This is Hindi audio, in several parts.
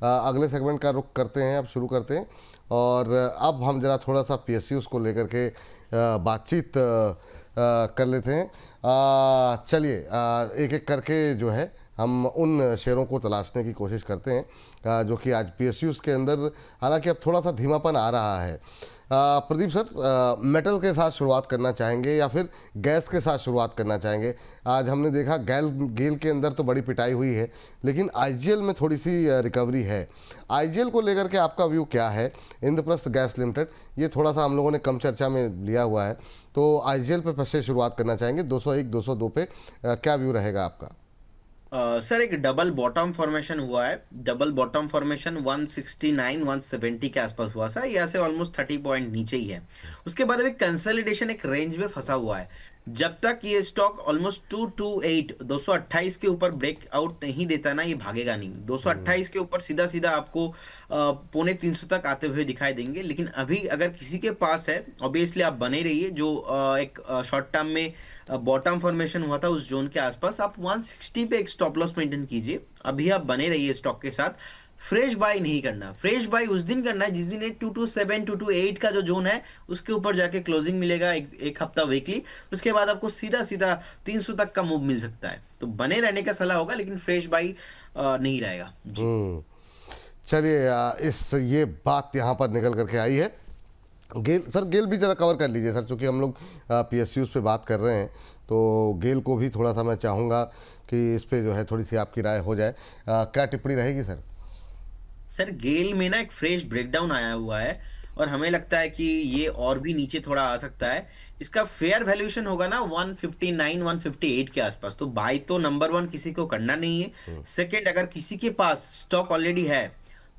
अगले सेगमेंट का रुख करते हैं, अब शुरू करते हैं। और अब हम जरा थोड़ा सा पीएसयूज़ को लेकर के बातचीत कर लेते हैं। चलिए एक एक करके जो है हम उन शेयरों को तलाशने की कोशिश करते हैं जो कि आज पीएसयूज़ के अंदर, हालांकि अब थोड़ा सा धीमापन आ रहा है। प्रदीप सर, मेटल के साथ शुरुआत करना चाहेंगे या फिर गैस के साथ शुरुआत करना चाहेंगे? आज हमने देखा गेल के अंदर तो बड़ी पिटाई हुई है, लेकिन आईजीएल में थोड़ी सी रिकवरी है। आईजीएल को लेकर के आपका व्यू क्या है? इंद्रप्रस्थ गैस लिमिटेड, ये थोड़ा सा हम लोगों ने कम चर्चा में लिया हुआ है, तो आईजीएल पे फंसे शुरुआत करना चाहेंगे 201 202 पे, क्या व्यू रहेगा आपका? सर एक डबल बॉटम फॉर्मेशन हुआ है। डबल बॉटम फॉर्मेशन 169 170 के आसपास हुआ सर, यहाँ से ऑलमोस्ट 30 पॉइंट नीचे ही है। उसके बाद अभी कंसोलिडेशन एक रेंज में फंसा हुआ है। जब तक ये स्टॉक ऑलमोस्ट 228 228 के ऊपर ब्रेकआउट नहीं देता ना, ये भागेगा नहीं। 228 के ऊपर सीधा सीधा आपको पौने 300 तक आते हुए दिखाई देंगे। लेकिन अभी अगर किसी के पास है, ऑब्वियसली आप बने रहिए। जो एक शॉर्ट टर्म में बॉटम फॉर्मेशन हुआ था उस जोन के आसपास, आप 160 पे एक स्टॉप लॉस मेंटेन कीजिए। अभी आप बने रहिए स्टॉक के साथ। फ्रेश बाय नहीं करना। फ्रेश बाय उस दिन करना है जिस दिन 227 228 का जो जोन है उसके ऊपर जाके क्लोजिंग मिलेगा, एक हफ्ता वीकली। उसके बाद आपको सीधा सीधा 300 तक का मूव मिल सकता है। तो बने रहने का सलाह होगा, लेकिन फ्रेश बाय नहीं रहेगा जी। चलिए इस ये बात यहाँ पर निकल करके आई है। गेल सर, गेल भी जरा कवर कर लीजिए सर, चूँकि हम लोग पीएसयूज़ पे बात कर रहे हैं, तो गेल को भी थोड़ा सा मैं चाहूँगा कि इस पे जो है थोड़ी सी आपकी राय हो जाए। क्या टिप्पणी रहेगी सर? सर गेल में ना एक फ्रेश ब्रेकडाउन आया हुआ है और हमें लगता है कि ये और भी नीचे थोड़ा आ सकता है। इसका फेयर वैल्यूएशन होगा ना 159 158 के आसपास। तो बाय तो नंबर वन किसी को करना नहीं है। सेकंड, अगर किसी के पास स्टॉक ऑलरेडी है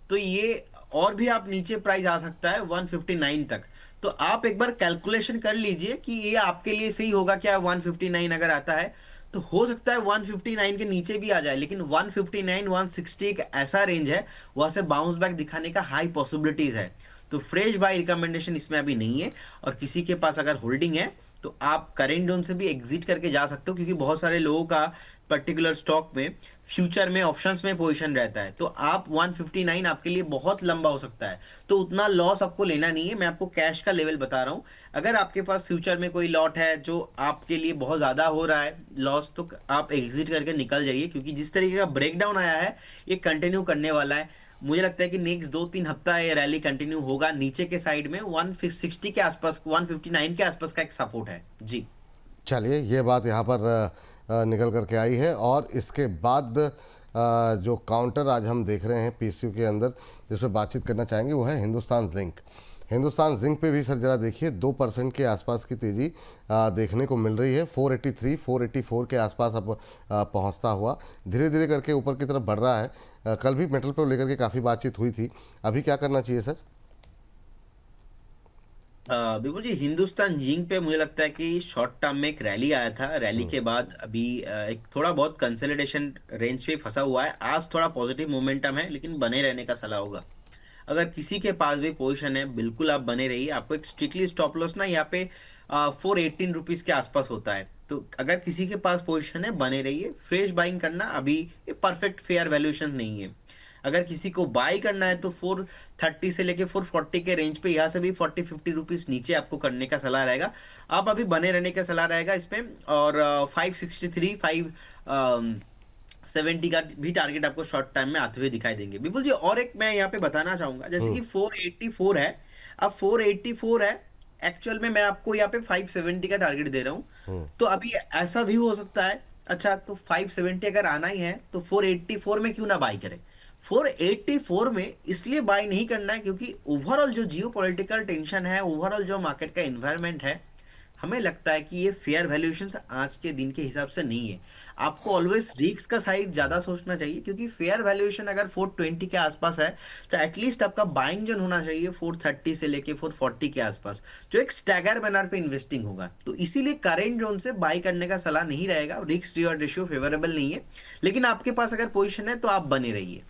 तो ये और भी आप नीचे प्राइस आ सकता है 159 तक। तो आप एक बार कैलकुलेशन कर लीजिए कि ये आपके लिए सही होगा क्या। 159 अगर आता है तो हो सकता है 159 के नीचे भी आ जाए, लेकिन 159 160 एक ऐसा रेंज है वहां से बाउंस बैक दिखाने का हाई पॉसिबिलिटीज है। तो फ्रेश बाय रिकमेंडेशन इसमें अभी नहीं है। और किसी के पास अगर होल्डिंग है तो आप करेंट जोन से भी एग्जिट करके जा सकते हो, क्योंकि बहुत सारे लोगों का पर्टिकुलर स्टॉक में फ्यूचर में ऑप्शंस में पोजीशन रहता है। तो आप 159 आपके लिए बहुत लंबा हो सकता है, तो उतना लॉस आपको लेना नहीं है। मैं आपको कैश का लेवल बता रहा हूँ। अगर आपके पास फ्यूचर में कोई लॉट है जो आपके लिए बहुत ज़्यादा हो रहा है लॉस, तो आप एग्जिट करके निकल जाइए, क्योंकि जिस तरीके का ब्रेकडाउन आया है ये कंटिन्यू करने वाला है। मुझे लगता है कि नेक्स्ट 2-3 हफ्ता ये रैली कंटिन्यू होगा। नीचे के साइड में 160 के आसपास 159 के आसपास का एक सपोर्ट है जी। चलिए ये बात यहाँ पर निकल करके आई है। और इसके बाद जो काउंटर आज हम देख रहे हैं पीएसयू के अंदर, जिस पर बातचीत करना चाहेंगे, वो है हिंदुस्तान जिंक। हिंदुस्तान जिंक पे भी सर जरा देखिए 2% के आसपास की तेज़ी देखने को मिल रही है। 483 484 के आसपास अब पहुंचता हुआ धीरे धीरे करके ऊपर की तरफ बढ़ रहा है। कल भी मेटल पे लेकर के काफ़ी बातचीत हुई थी, अभी क्या करना चाहिए सर? बिल्कुल जी। हिंदुस्तान जिंक पे मुझे लगता है कि शॉर्ट टर्म में एक रैली आया था। रैली के बाद अभी एक थोड़ा बहुत कंसोलिडेशन रेंज पे फंसा हुआ है। आज थोड़ा पॉजिटिव मोमेंटम है, लेकिन बने रहने का सलाह होगा। अगर किसी के पास भी पोजीशन है बिल्कुल आप बने रहिए। आपको एक स्ट्रिक्टली स्टॉप लॉस ना यहाँ पे 418 रुपीज के आसपास होता है। तो अगर किसी के पास पोजीशन है बने रहिए। फ्रेश बाइंग करना अभी ये परफेक्ट फेयर वैल्यूएशन नहीं है। अगर किसी को बाई करना है तो 430 से लेके 440 के रेंज पे, यहाँ से भी 40-50 रुपीज नीचे आपको करने का सलाह रहेगा। आप अभी बने रहने का सलाह रहेगा इसमें। और 563 570 का भी टारगेट आपको शॉर्ट टाइम में आते हुए दिखाई देंगे। बिल्कुल जी। और एक मैं यहाँ पे बताना चाहूंगा, जैसे कि 484 है। अब 484 है, एक्चुअल में मैं आपको यहाँ पे 570 का टारगेट दे रहा हूँ। तो अभी ऐसा भी हो सकता है, अच्छा तो 570 अगर आना ही है तो 484 में क्यों ना बाई करें। 484 में इसलिए बाय नहीं करना है क्योंकि ओवरऑल जो जियो पॉलिटिकल टेंशन है, ओवरऑल जो मार्केट का इन्वायरमेंट है, हमें लगता है कि ये फेयर वैल्यूएशन आज के दिन के हिसाब से नहीं है। आपको ऑलवेज रिस्क का साइड ज्यादा सोचना चाहिए, क्योंकि फेयर वैल्यूएशन अगर 420 के आसपास है तो एटलीस्ट आपका बाइंग जोन होना चाहिए 430 से लेके 440 के आसपास, जो एक स्टैगर बैनर पे इन्वेस्टिंग होगा। तो इसीलिए करेंट जोन से बाई करने का सलाह नहीं रहेगा। रिस्क रिवॉर्ड रेशियो फेवरेबल नहीं है, लेकिन आपके पास अगर पोजिशन है तो आप बने रहिए।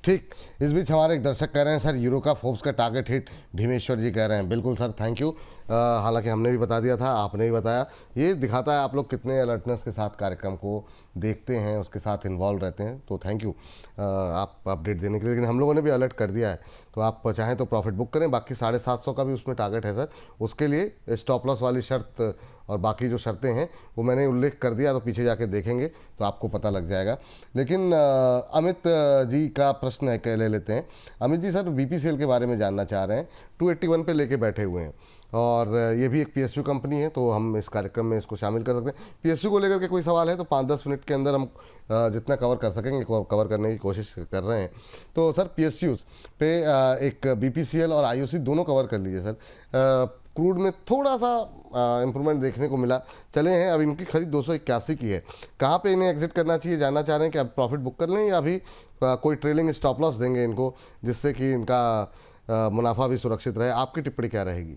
ठीक। इस बीच हमारे एक दर्शक कह रहे हैं सर यूरो का फोर्ब्स का टारगेट हिट भीमेश्वर जी कह रहे हैं। बिल्कुल सर, थैंक यू। हालांकि हमने भी बता दिया था, आपने भी बताया। ये दिखाता है आप लोग कितने अलर्टनेस के साथ कार्यक्रम को देखते हैं, उसके साथ इन्वॉल्व रहते हैं। तो थैंक यू आप अपडेट देने के लिए। लेकिन हम लोगों ने भी अलर्ट कर दिया है, तो आप चाहें तो प्रॉफिट बुक करें। बाकी 750 का भी उसमें टारगेट है सर। उसके लिए स्टॉप लॉस वाली शर्त और बाकी जो शर्तें हैं वो मैंने उल्लेख कर दिया, तो पीछे जाके देखेंगे तो आपको पता लग जाएगा। लेकिन अमित जी का प्रश्न है, ले लेते हैं। अमित जी सर बीपीसीएल के बारे में जानना चाह रहे हैं। 281 पे लेके बैठे हुए हैं और ये भी एक पीएसयू कंपनी है, तो हम इस कार्यक्रम में इसको शामिल कर सकते हैं। पीएसयू को लेकर के कोई सवाल है तो 5-10 मिनट के अंदर हम जितना कवर कर सकेंगे कवर करने की कोशिश कर रहे हैं। तो सर पीएसयूज़ पे एक बीपीसीएल और आईओसी दोनों कवर कर लीजिए सर। क्रूड में थोड़ा सा इम्प्रूवमेंट देखने को मिला, चले हैं। अब इनकी खरीद 281 की है। कहाँ पे इन्हें एग्जिट करना चाहिए, जानना चाह रहे हैं कि अब प्रॉफिट बुक कर लें या अभी कोई ट्रेलिंग स्टॉप लॉस देंगे इनको, जिससे कि इनका मुनाफा भी सुरक्षित रहे। आपकी टिप्पणी क्या रहेगी?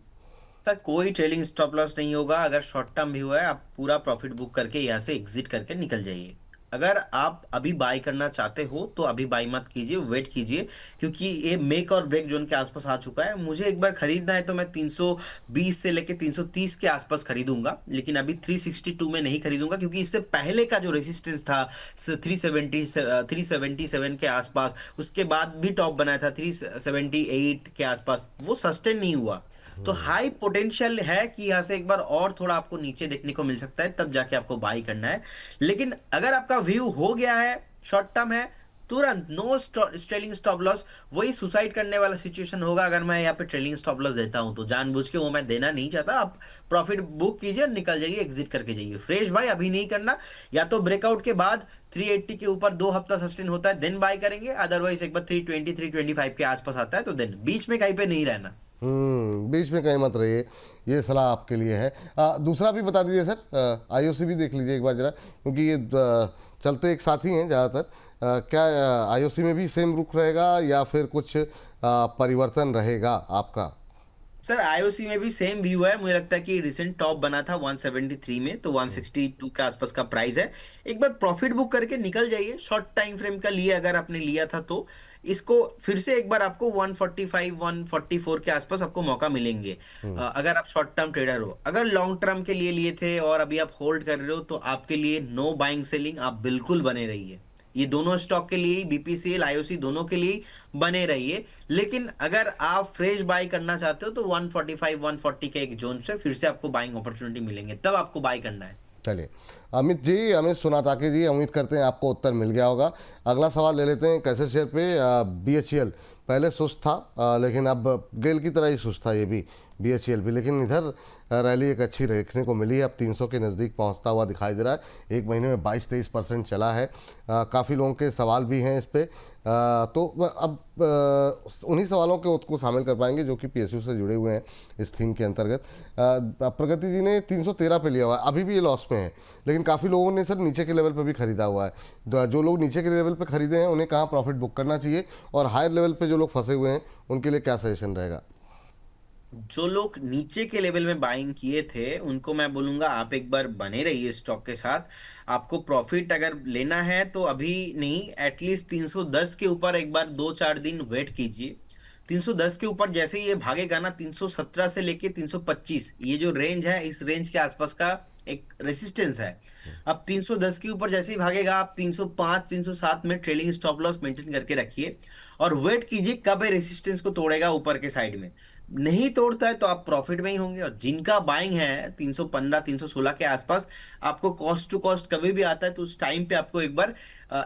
सर कोई ट्रेलिंग स्टॉप लॉस नहीं होगा। अगर शॉर्ट टर्म भी हुआ है, आप पूरा प्रॉफिट बुक करके यहाँ से एग्जिट करके निकल जाइए। अगर आप अभी बाय करना चाहते हो तो अभी बाय मत कीजिए, वेट कीजिए, क्योंकि ये मेक और ब्रेक जोन के आसपास आ चुका है। मुझे एक बार खरीदना है तो मैं 320 से लेके 330 के आसपास खरीदूंगा, लेकिन अभी 362 में नहीं खरीदूंगा, क्योंकि इससे पहले का जो रेजिस्टेंस था 377 के आसपास, उसके बाद भी टॉप बनाया था 378 के आसपास, वो सस्टेन नहीं हुआ। तो हाई पोटेंशियल है कि यहाँ से एक बार और थोड़ा आपको नीचे देखने को मिल सकता है, तब जाके आपको बाई करना है। लेकिन अगर आपका व्यू हो गया है, शॉर्ट टर्म है, तुरंत नो ट्रेलिंग स्टॉप लॉस। वही सुसाइड करने वाला सिचुएशन होगा अगर मैं यहाँ पे ट्रेलिंग स्टॉप लॉस देता हूं तो। जानबूझ के वो मैं देना नहीं चाहता। आप प्रॉफिट बुक कीजिए और निकल जाइए, एग्जिट करके जाइए। फ्रेश बाय अभी नहीं करना। या तो ब्रेकआउट के बाद 380 के ऊपर 2 हफ्ता सस्टेन होता है, देन बाय करेंगे। अदरवाइज एक बार 320 325 के आसपास आता है तो देन, बीच में कहीं पे नहीं रहना। बीच में कहीं मत रहिए, ये सलाह आपके लिए है। दूसरा भी बता दीजिए सर, आईओसी भी देख लीजिए एक बार ज़रा, क्योंकि ये चलते एक साथ ही हैं ज़्यादातर। क्या आईओसी में भी सेम रुख रहेगा या फिर कुछ परिवर्तन रहेगा आपका? सर आईओसी में भी सेम व्यू है। मुझे लगता है कि रिसेंट टॉप बना था 173 में, तो 162 के आसपास का प्राइस है। एक बार प्रॉफिट बुक करके निकल जाइए। शॉर्ट टाइम फ्रेम का लिए अगर आपने लिया था तो इसको फिर से एक बार आपको 145 144 के आसपास आपको मौका मिलेंगे, अगर आप शॉर्ट टर्म ट्रेडर हो। अगर लॉन्ग टर्म के लिए थे और अभी आप होल्ड कर रहे हो तो आपके लिए नो बाइंग सेलिंग, आप बिल्कुल बने रहिए। ये दोनों स्टॉक के लिए, बीपीसीएल आईओसी दोनों के लिए बने रहिए। लेकिन अगर आप फ्रेश बाय करना चाहते हो तो 145 140 के एक जोन से फिर से आपको बाइंग अपॉर्चुनिटी मिलेंगे, तब आपको बाय करना है। चलिए अमित जी, अमित सुनाताके जी, उम्मीद करते हैं आपको उत्तर मिल गया होगा। अगला सवाल ले लेते हैं। कैसे शेयर पे बीएचईएल पहले सुस्त था, लेकिन अब गेल की तरह ही सुस्त था ये भी, बीएचईएल भी। लेकिन इधर रैली एक अच्छी देखने को मिली है। अब 300 के नज़दीक पहुंचता हुआ दिखाई दे रहा है। एक महीने में 22-23% चला है। काफ़ी लोगों के सवाल भी हैं इस पर, तो अब उन्हीं सवालों के को शामिल कर पाएंगे जो कि पीएसयू से जुड़े हुए हैं इस थीम के अंतर्गत। प्रगति जी ने 313 पे लिया हुआ है, अभी भी ये लॉस में है। लेकिन काफ़ी लोगों ने सर नीचे के लेवल पे भी खरीदा हुआ है। जो लोग नीचे के लेवल पे खरीदे हैं उन्हें कहाँ प्रॉफिट बुक करना चाहिए, और हायर लेवल पे जो लोग फंसे हुए हैं उनके लिए क्या सजेशन रहेगा? जो लोग नीचे के लेवल में बाइंग किए थे उनको मैं बोलूंगा आप एक बार बने रहिए स्टॉक के साथ। आपको प्रॉफिट अगर लेना है तो अभी नहीं, एटलीस्ट 310 के ऊपर एक बार 2-4 दिन वेट कीजिए। 310 के ऊपर जैसे ही ये भागेगा ना, 317 से लेके 325 ये जो रेंज है, इस रेंज के आसपास का एक रेसिस्टेंस है। अब 310 के ऊपर जैसे ही भागेगा, आप 305 307 में ट्रेलिंग स्टॉप लॉस मेंटेन करके रखिए और वेट कीजिए कब ये रेसिस्टेंस को तोड़ेगा ऊपर के साइड में। नहीं तोड़ता है तो आप प्रॉफिट में ही होंगे। और जिनका बाइंग है 315 316 के आसपास, आपको कॉस्ट टू कॉस्ट कभी भी आता है तो उस टाइम पे आपको एक बार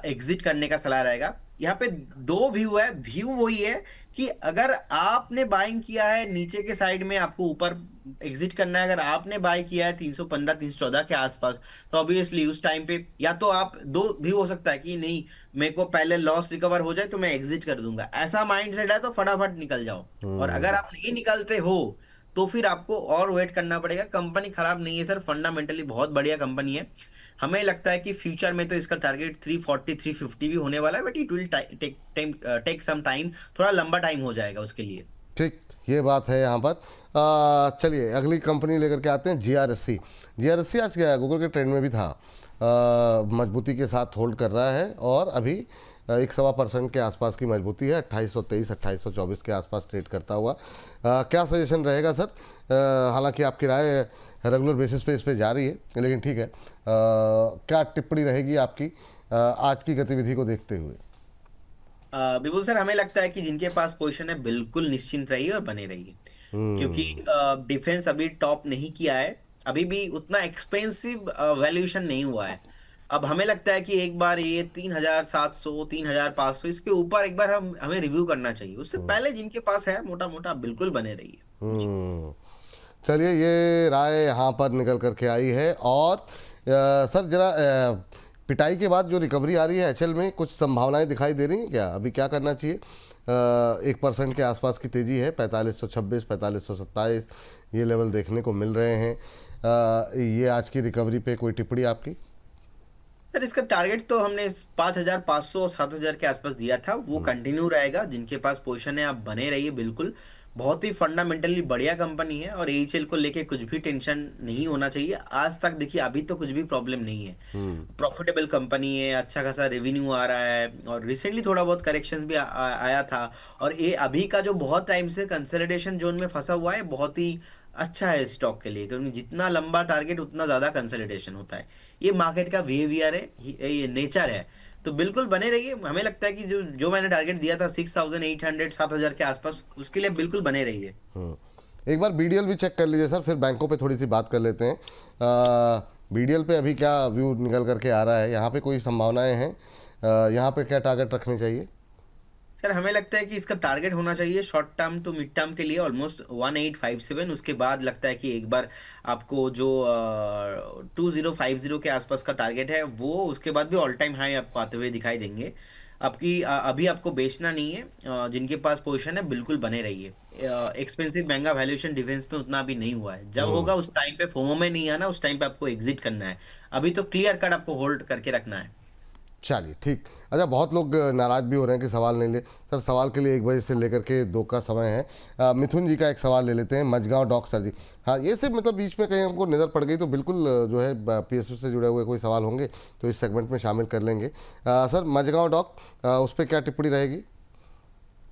एग्जिट करने का सलाह रहेगा। यहाँ पे दो व्यू है। व्यू वही है कि अगर आपने बाइंग किया है नीचे के साइड में, आपको ऊपर एग्जिट करना है। अगर आपने बाय किया है 315 314 के आसपास, तो ऑब्वियसली उस टाइम पे या तो आप, दो भी हो सकता है कि नहीं मेरे को पहले लॉस रिकवर हो जाए तो मैं एग्जिट कर दूंगा, ऐसा माइंड सेट है तो फटाफट निकल जाओ। और अगर आप नहीं निकलते हो तो फिर आपको और वेट करना पड़ेगा। कंपनी खराब नहीं है सर, फंडामेंटली बहुत बढ़िया कंपनी है। हमें लगता है कि फ्यूचर में तो इसका टारगेट 340 350 भी होने वाला है, but it will take some time, थोड़ा लंबा टाइम हो जाएगा उसके लिए। ठीक, ये बात है यहाँ पर। चलिए अगली कंपनी लेकर के आते हैं, जीआरएससी। जीआरएससी आज क्या है, गूगल के ट्रेंड में भी था, मजबूती के साथ होल्ड कर रहा है और अभी 1.25% के आसपास की मजबूती है, 2823 2824 के आसपास ट्रेड करता हुआ। क्या सजेशन रहेगा सर? हालांकि आपकी राय रेगुलर बेसिस पे इस पे जा रही है, लेकिन ठीक है, क्या टिप्पणी रहेगी आपकी आज की गतिविधि को देखते हुए? बिल्कुल सर, हमें लगता है कि जिनके पास पोजीशन है बिल्कुल निश्चिंत रहिए और बने रहिए, क्योंकि डिफेंस अभी टॉप नहीं किया है, अभी भी उतना एक्सपेंसिव वैल्यूएशन नहीं हुआ है। अब हमें लगता है कि एक बार ये 3700 3500 इसके ऊपर एक बार हमें रिव्यू करना चाहिए, उससे पहले जिनके पास है मोटा मोटा बिल्कुल बने रहिए जी। हम्म, चलिए, ये राय यहाँ पर निकल करके आई है। और सर जरा पिटाई के बाद जो रिकवरी आ रही है एचएल में, कुछ संभावनाएं दिखाई दे रही हैं क्या? अभी क्या करना चाहिए? 1% के आसपास की तेज़ी है, 4526 4527 ये लेवल देखने को मिल रहे हैं। ये आज की रिकवरी पे कोई टिप्पणी आपकी? सर इसका टारगेट तो हमने 5500 7000 के आसपास दिया था, वो कंटिन्यू रहेगा। जिनके पास पोजीशन है आप बने रहिए बिल्कुल, बहुत ही फंडामेंटली बढ़िया कंपनी है और एचएल को लेके कुछ भी टेंशन नहीं होना चाहिए। आज तक देखिए अभी तो कुछ भी प्रॉब्लम नहीं है, प्रॉफिटेबल कंपनी है, अच्छा खासा रेवेन्यू आ रहा है और रिसेंटली थोड़ा बहुत करेक्शन भी आया था। और ये अभी का जो बहुत टाइम से कंसोलिडेशन जोन में फंसा हुआ है, बहुत ही अच्छा है स्टॉक के लिए, क्योंकि जितना लंबा टारगेट उतना ज्यादा कंसोलिडेशन होता है। ये मार्केट का बिहेवियर है, ये नेचर है। तो बिल्कुल बने रहिए, हमें लगता है कि जो जो मैंने टारगेट दिया था 6800 7000 के आसपास, उसके लिए बिल्कुल बने रहिए। एक बार बीडीएल भी चेक कर लीजिए सर, फिर बैंकों पे थोड़ी सी बात कर लेते हैं। बीडीएल पे अभी क्या व्यू निकल करके आ रहा है? यहाँ पे कोई संभावनाएं हैं? यहाँ पे क्या टारगेट रखनी चाहिए? सर हमें लगता है कि इसका टारगेट होना चाहिए short term to mid term के लिए ऑलमोस्ट 1857। उसके बाद लगता है कि एक बार आपको जो 2050 के आसपास का टारगेट है वो, उसके बाद भी ऑल टाइम हाई आपको आते हुए दिखाई देंगे। अभी आपको बेचना नहीं है, जिनके पास पोजीशन है बिल्कुल बने रहिए। एक्सपेंसिव महंगा वैल्यूएशन डिफेंस में उतना अभी नहीं हुआ है, जब होगा उस टाइम पे फोमो में नहीं आना, उस टाइम पे आपको एग्जिट करना है। अभी तो क्लियर कट आपको होल्ड करके रखना है। चलिए ठीक। अच्छा, बहुत लोग नाराज़ भी हो रहे हैं कि सवाल नहीं ले। सर सवाल के लिए 1 बजे से लेकर के 2 का समय है। मिथुन जी का एक सवाल ले लेते हैं, मझगांव डॉक सर जी। हाँ, ये सिर्फ मतलब बीच में कहीं हमको नज़र पड़ गई तो बिल्कुल जो है पीएसयू से जुड़े हुए कोई सवाल होंगे तो इस सेगमेंट में शामिल कर लेंगे। सर मझगांव डॉक, उस पर क्या टिप्पणी रहेगी?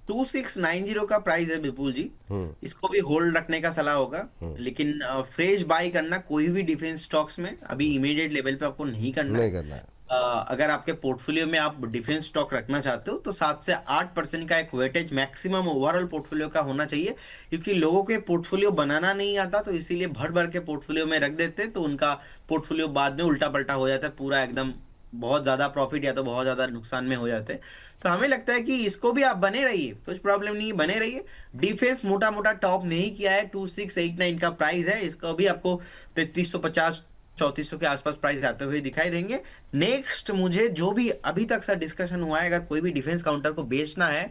2690 का प्राइस है विपुल जी, इसको भी होल्ड रखने का सलाह होगा। लेकिन फ्रेश बाई करना कोई भी डिफेंस स्टॉक्स में अभी इमीडिएट लेवल पे आपको नहीं करना नहीं है। करना है। अगर आपके पोर्टफोलियो में आप डिफेंस स्टॉक रखना चाहते हो तो 7 से 8% का एक वेटेज मैक्सिमम ओवरऑल पोर्टफोलियो का होना चाहिए, क्योंकि लोगों के पोर्टफोलियो बनाना नहीं आता तो इसीलिए भर भर के पोर्टफोलियो में रख देते हैं, तो उनका पोर्टफोलियो बाद में उल्टा पल्टा हो जाता है पूरा एकदम, बहुत ज्यादा प्रॉफिट या तो बहुत ज्यादा नुकसान में हो जाते हैं। तो हमें लगता है कि इसको भी आप बने रहिए, कुछ प्रॉब्लम नहीं है, बने रहिए। डिफेंस मोटा मोटा टॉप नहीं किया है, 2689 का प्राइस है, इसका भी आपको 3350 3400 के आसपास प्राइस आते हुए दिखाई देंगे। नेक्स्ट मुझे जो भी अभी तक सा डिस्कशन हुआ है, अगर कोई भी डिफेंस काउंटर को बेचना है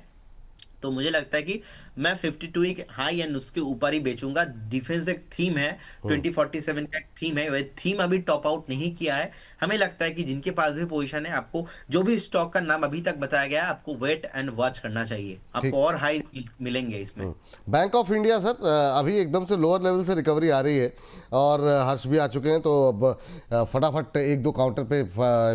तो मुझे लगता है कि मैं 52 एक हाई एंड उसके ऊपर ही बेचूंगा। डिफेंस एक थीम है, 2047 का एक थीम है, वह थीम अभी टॉप आउट नहीं किया है। हमें लगता है कि जिनके पास भी पोजीशन है, आपको जो भी स्टॉक का नाम अभी तक बताया गया है, आपको वेट एंड वॉच करना चाहिए, ठीक। आपको और हाई मिलेंगे इसमें। बैंक ऑफ इंडिया सर, अभी एकदम से लोअर लेवल से रिकवरी आ रही है और हर्ष भी आ चुके हैं, तो अब फटाफट 1-2 काउंटर पे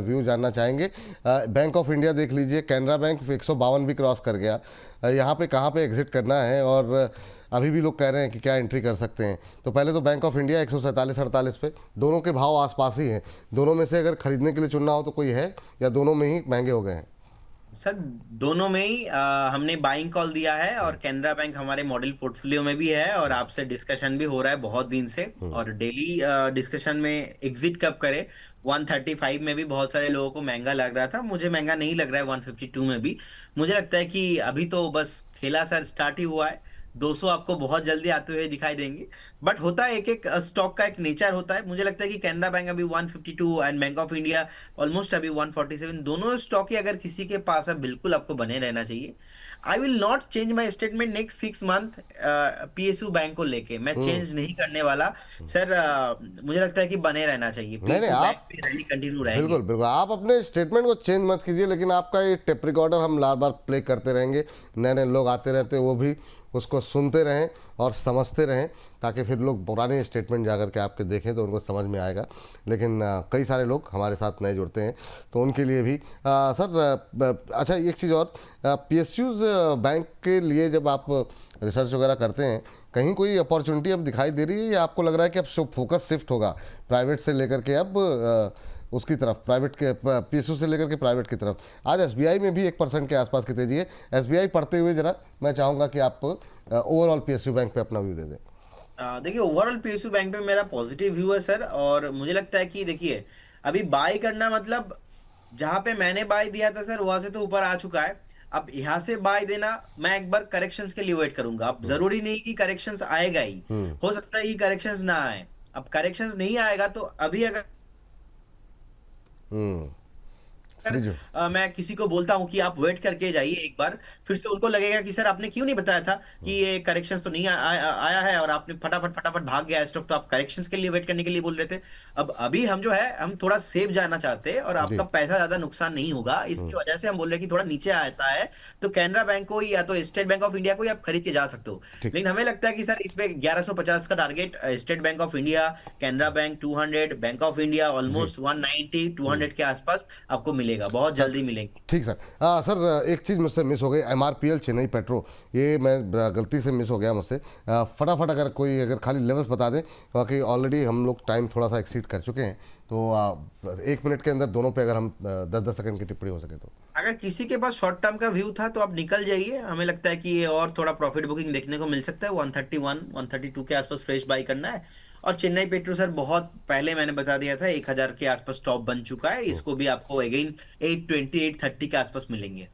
व्यू जानना चाहेंगे। बैंक ऑफ इंडिया देख लीजिए, कैनरा बैंक 152 भी क्रॉस कर गया। यहाँ पे कहाँ पे एग्जिट करना है? और अभी भी लोग कह रहे हैं कि क्या एंट्री कर सकते हैं। तो पहले तो बैंक ऑफ इंडिया 147-48 पे, दोनों के भाव आसपास ही हैं। दोनों में से अगर खरीदने के लिए चुनना हो तो कोई है, या दोनों में ही महंगे हो गए हैं? सर दोनों में ही हमने बाइंग कॉल दिया है और कैनरा बैंक हमारे मॉडल पोर्टफोलियो में भी है और आपसे डिस्कशन भी हो रहा है बहुत दिन से, और डेली डिस्कशन में एग्जिट कब करें। 135 में भी बहुत सारे लोगों को महंगा लग रहा था, मुझे महंगा नहीं लग रहा है। 152 में भी मुझे लगता है कि अभी तो बस खेला सर स्टार्ट ही हुआ है। 200 आपको बहुत जल्दी आते हुए दिखाई देंगे, बट होता है एक एक स्टॉक का एक नेचर होता है। मुझे लगता है कि कैनरा बैंक अभी 152 and bank of India almost अभी 147, दोनों स्टॉक ही अगर किसी के पास है बिल्कुल आपको बने रहना चाहिए। I will not change my statement next 6 month PSU bank को लेके, मैं चेंज नहीं करने वाला सर। मुझे लगता है कि बने रहना चाहिए, नहीं नहीं, पीएसयू बैंक आप पे रैली कंटिन्यू रहेगी। बिल्कुल बिल्कुल आप अपने स्टेटमेंट को चेंज मत कीजिए, लेकिन आपका ये टेप रिकॉर्डर हम बार बार प्ले करते रहेंगे, नए नए लोग आते रहते हैं, वो भी उसको सुनते रहें और समझते रहें, ताकि फिर लोग पुराने स्टेटमेंट जाकर के आपके देखें तो उनको समझ में आएगा। लेकिन कई सारे लोग हमारे साथ नए जुड़ते हैं तो उनके लिए भी सर अच्छा एक चीज़ और, पीएसयूज बैंक के लिए जब आप रिसर्च वगैरह करते हैं, कहीं कोई अपॉर्चुनिटी अब दिखाई दे रही है या आपको लग रहा है कि अब फोकस शिफ्ट होगा प्राइवेट से लेकर के अब उसकी तरफ, प्राइवेट के पीएसयू से लेकर के प्राइवेट की तरफ? आज एसबीआई में भी 1% के आसपास की तेजी है। एसबीआई पढ़ते हुए जरा मैं चाहूँगा कि आप ओवरऑल पीएसयू बैंक पे अपना व्यू दे दें। देखिए, ओवरऑल पीएसयू बैंक पे मेरा पॉजिटिव व्यू है सर। और मुझे लगता है कि देखिए, अभी बाय करना मतलब जहां पे मैंने बाय दिया था सर वहां से तो ऊपर आ चुका है। अब यहाँ से बाय देना, मैं एक बार करेक्शंस के लिए वेट करूंगा। अब जरूरी नहीं कि करेक्शंस आएगा ही, हो सकता है कि करेक्शंस ना आए। अब करेक्शंस नहीं आएगा तो अभी अगर हम्म। फ्रिज। मैं किसी को बोलता हूं कि आप वेट करके जाइए एक बार, फिर से उनको लगेगा कि सर आपने क्यों नहीं बताया था कि ये करेक्शंस तो नहीं आया है, और आपने फटाफट फटाफट भाग गया स्टॉक, तो आप करेक्शंस के लिए वेट करने के लिए बोल रहे थे। अब अभी हम जो है हम थोड़ा सेफ जाना चाहते हैं और जी। आपका पैसा ज्यादा नुकसान नहीं होगा, इसकी वजह से हम बोल रहे हैं कि थोड़ा नीचे आता है तो कैनरा बैंक को या तो स्टेट बैंक ऑफ इंडिया को ही आप खरीद के जा सकते हो। ठीक। लेकिन हमें लगता है कि सर इसमें 1150 का target, State Bank of India, Canara bank 200, Bank of India ji. Almost 190 200 के आसपास आपको मिलेगा, बहुत सर जल्दी मिलेंगे। ठीक सर। सर एक चीज़ मुझसे मिस हो गई, एमआरपीएल चेन्नई पेट्रो, ये मैं गलती से मिस हो गया मुझसे। फटाफट अगर कोई अगर खाली लेवल्स बता दें, बाकी ऑलरेडी हम लोग टाइम थोड़ा सा एक्सीड कर चुके हैं, तो 1 मिनट के अंदर दोनों पे अगर हम 10-10 सेकंड की टिप्पणी हो सके तो। अगर किसी के पास शॉर्ट टर्म का व्यू था तो आप निकल जाइए, हमें लगता है कि ये और थोड़ा प्रॉफिट बुकिंग देखने को मिल सकता है। 131 132 के आसपास फ्रेश बाई करना है। और चेन्नई पेट्रो सर बहुत पहले मैंने बता दिया था 1000 के आसपास टॉप बन चुका है, इसको भी आपको अगेन 820 830 के आसपास मिलेंगे।